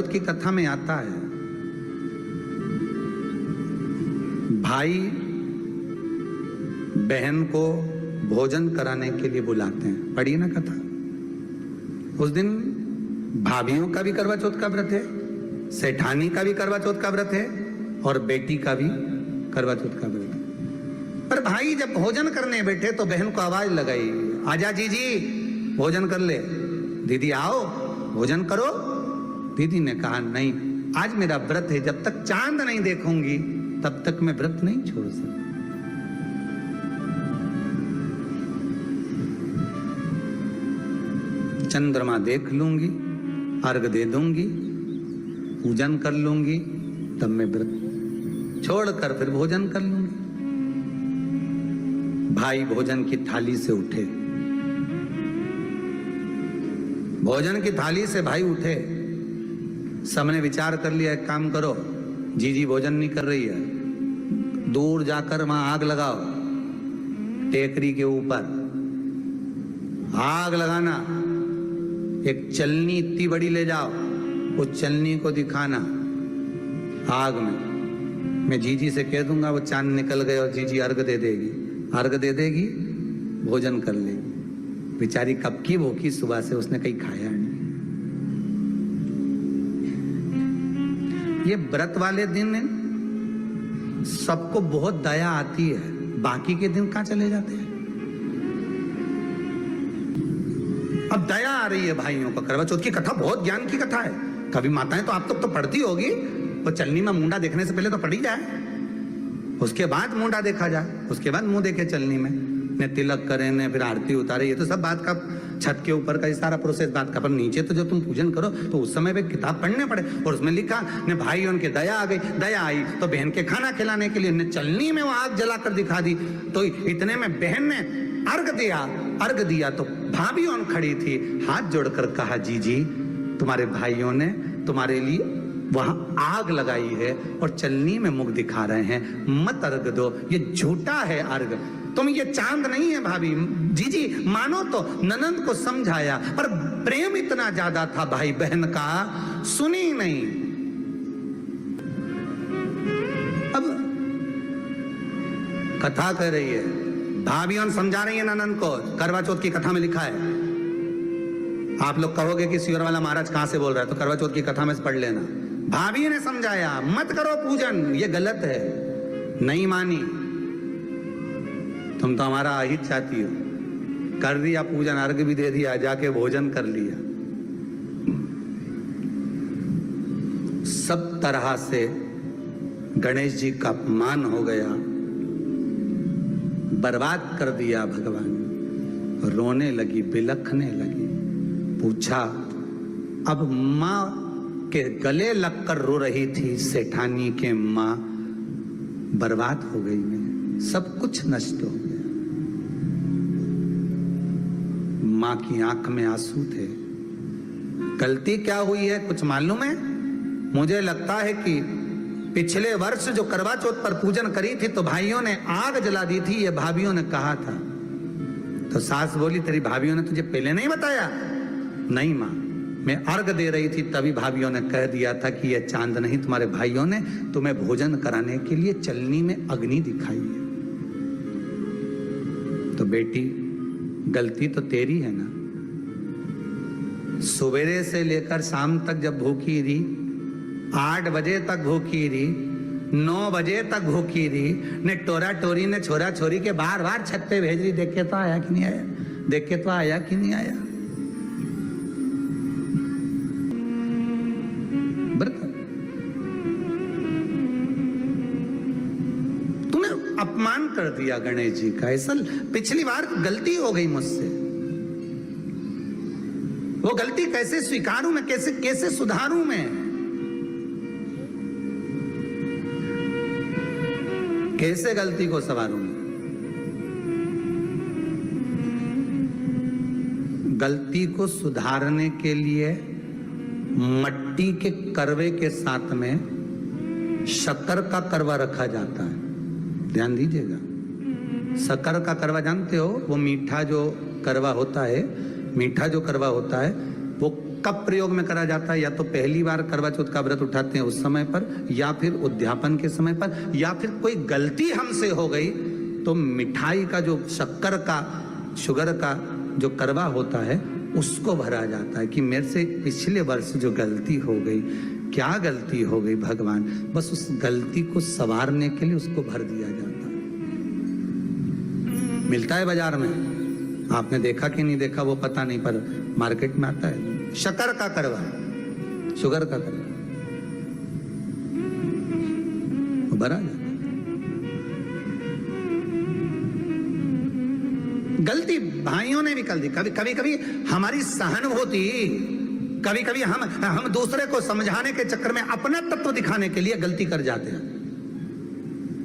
की कथा में आता है, भाई बहन को भोजन कराने के लिए बुलाते हैं। पढ़िए ना कथा। उस दिन भाभीियों का भी करवा चौथ का व्रत है, सेठानी का भी करवा चौथ का व्रत है और बेटी का भी करवा चौथ का व्रत है। पर भाई जब भोजन करने बैठे तो बहन को आवाज लगाई, आजा जीजी भोजन कर ले। दीदी आओ भोजन करो। दीदी ने कहा नहीं, आज मेरा व्रत है, जब तक चांद नहीं देखूंगी तब तक मैं व्रत नहीं छोड़ सकती। चंद्रमा देख लूंगी, अर्घ दे दूंगी, पूजन कर लूंगी, तब मैं व्रत छोड़कर फिर भोजन कर लूंगी। भाई भोजन की थाली से उठे, भोजन की थाली से भाई उठे। सबने विचार कर लिया, एक काम करो, जीजी भोजन नहीं कर रही है, दूर जाकर वहां आग लगाओ, टेकरी के ऊपर आग लगाना, एक चलनी इतनी बड़ी ले जाओ, उस चलनी को दिखाना आग में। मैं जीजी से कह दूंगा, वो चांद निकल गए और जीजी अर्घ दे देगी, अर्घ दे देगी, भोजन कर लेगी। बेचारी कब की भूखी, सुबह से उसने कहीं खाया नहीं। ये व्रत वाले दिन सबको बहुत दया आती है, बाकी के दिन कहां चले जाते हैं। अब दया आ रही है भाइयों को। करवा चौथ की कथा बहुत ज्ञान की कथा है। कभी माताएं तो आप तक तो पढ़ती होगी, वो चलनी में मुंडा देखने से पहले तो पढ़ी जाए, उसके बाद मुंडा देखा जाए, उसके बाद मुंह देखे चलनी में, ने तिलक करें, ने फिर आरती उतारे। ये तो सब बात का छत के ऊपर का सारा प्रोसेस बात का। पर नीचे तो जब तुम पूजन करो तो उस समय भी किताब पढ़ने पड़े, और उसमें लिखा ने भाई उनके दया आ गई, दया आई तो बहन के खाना खिलाने के लिए ने चलनी में वो आग जलाकर दिखा दी। तो इतने में बहन ने अर्घ दिया, अर्घ दिया तो भाभी उन खड़ी थी, हाथ जोड़कर कहा, जीजी तुम्हारे भाइयों ने तुम्हारे लिए वहां आग लगाई है और चलनी में मुख दिखा रहे हैं, मत अर्घ दो, ये झूठा है अर्घ, तुम ये चांद नहीं है भाभी। जीजी मानो तो ननंद को समझाया, पर प्रेम इतना ज्यादा था भाई बहन का, सुनी नहीं। अब कथा कर रही है, भाभी समझा रही है ननंद को, करवा चौथ की कथा में लिखा है। आप लोग कहोगे कि सियोर वाला महाराज कहां से बोल रहा है, तो करवा चौथ की कथा में से पढ़ लेना। भाभी ने समझाया, मत करो पूजन, ये गलत है। नहीं मानी, तुम तो हमारा अहित चाहती हो। कर दिया पूजन, अर्घ भी दे दिया, जाके भोजन कर लिया। सब तरह से गणेश जी का अपमान हो गया, बर्बाद कर दिया भगवान। रोने लगी, बिलखने लगी। पूछा, अब माँ के गले लगकर रो रही थी सेठानी के माँ, बर्बाद हो गई मैं, सब कुछ नष्ट हो गया। माँ की आंख में आंसू थे। गलती क्या हुई है कुछ मालूम है? मुझे लगता है कि पिछले वर्ष जो करवा चौथ पर पूजन करी थी तो भाइयों ने आग जला दी थी, ये भाभीियों ने कहा था। तो सास बोली, तेरी भाभीियों ने तुझे पहले नहीं बताया? नहीं माँ, मैं अर्घ दे रही थी तभी भाभीियों ने कह दिया था कि यह चांद नहीं, तुम्हारे भाइयों ने तुम्हें भोजन कराने के लिए चलनी में अग्नि दिखाई है। तो बेटी गलती तो तेरी है ना। सवेरे से लेकर शाम तक जब भूखी रही, 8 बजे तक भूखी रही, 9 बजे तक भूखी रही, ने टोरा टोरी ने छोरा छोरी के बार बार छत पे भेज रही, देख के तो आया कि नहीं आया, देख के तो आया कि नहीं आया। तूने अपमान कर दिया गणेश जी का। ऐसा पिछली बार गलती हो गई मुझसे, वो गलती कैसे स्वीकारूं मैं, कैसे कैसे सुधारूं मैं? कैसे गलती को संवारूं? गलती को सुधारने के लिए मट्टी के करवे के साथ में शक्कर का करवा रखा जाता है। ध्यान दीजिएगा, शक्कर का करवा जानते हो, वो मीठा जो करवा होता है, मीठा जो करवा होता है वो कब प्रयोग में करा जाता है? या तो पहली बार करवा चौथ का व्रत उठाते हैं उस समय पर, या फिर उद्यापन के समय पर, या फिर कोई गलती हमसे हो गई तो मिठाई का जो शक्कर का, शुगर का जो करवा होता है उसको भरा जाता है कि मेरे से पिछले वर्ष जो गलती हो गई, क्या गलती हो गई भगवान, बस उस गलती को संवारने के लिए उसको भर दिया जाता है। मिलता है बाजार में, आपने देखा कि नहीं देखा वो पता नहीं, पर मार्केट में आता है शक्कर का करवा, शुगर का करवा, वो भरा जाता है। गलती भाइयों ने भी कर दी, कभी कभी हमारी सहानुभूति, कभी कभी हम दूसरे को समझाने के चक्कर में अपना तत्व दिखाने के लिए गलती कर जाते हैं,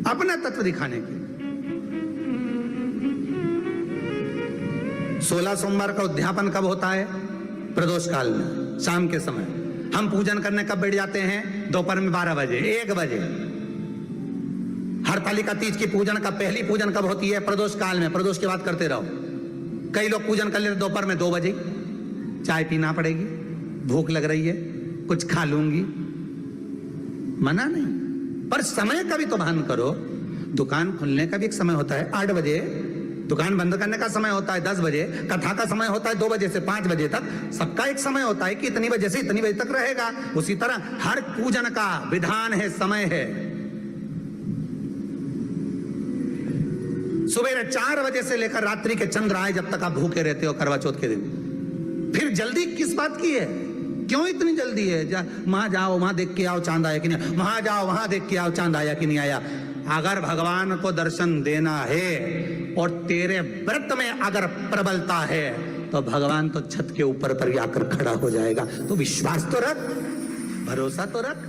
अपना तत्व दिखाने के। 16 सोमवार का उद्यापन कब होता है? प्रदोष काल में, शाम के समय। हम पूजन करने कब बैठ जाते हैं? दोपहर में 12 बजे, 1 बजे। हरतालिका तीज की पूजन का पहली पूजन कब होती है? प्रदोष काल में, प्रदोष की बात करते रहो। कई लोग पूजन कर लेते दोपहर में 2 बजे, चाय पीना पड़ेगी, भूख लग रही है, कुछ खा लूंगी, मना नहीं, पर समय का भी तो भान करो। दुकान खुलने का भी एक समय होता है 8 बजे, दुकान बंद करने का समय होता है 10 बजे, कथा का समय होता है 2 बजे से 5 बजे तक, सबका एक समय होता है कि इतनी बजे से इतनी बजे तक रहेगा। उसी तरह हर पूजन का विधान है, समय है। सुबह 4 बजे से लेकर रात्रि के चंद्र आए जब तक आप भूखे रहते हो करवा चौथ के दिन। फिर जल्दी किस बात की है? क्यों इतनी जल्दी है? वहां जाओ, वहां देख के आओ चांद आया कि नहीं, वहां जाओ, वहां देख के आओ चांद आया कि नहीं आया। अगर भगवान को दर्शन देना है और तेरे व्रत में अगर प्रबलता है तो भगवान तो छत के ऊपर पर आकर खड़ा हो जाएगा। तो विश्वास तो रख, भरोसा तो रख।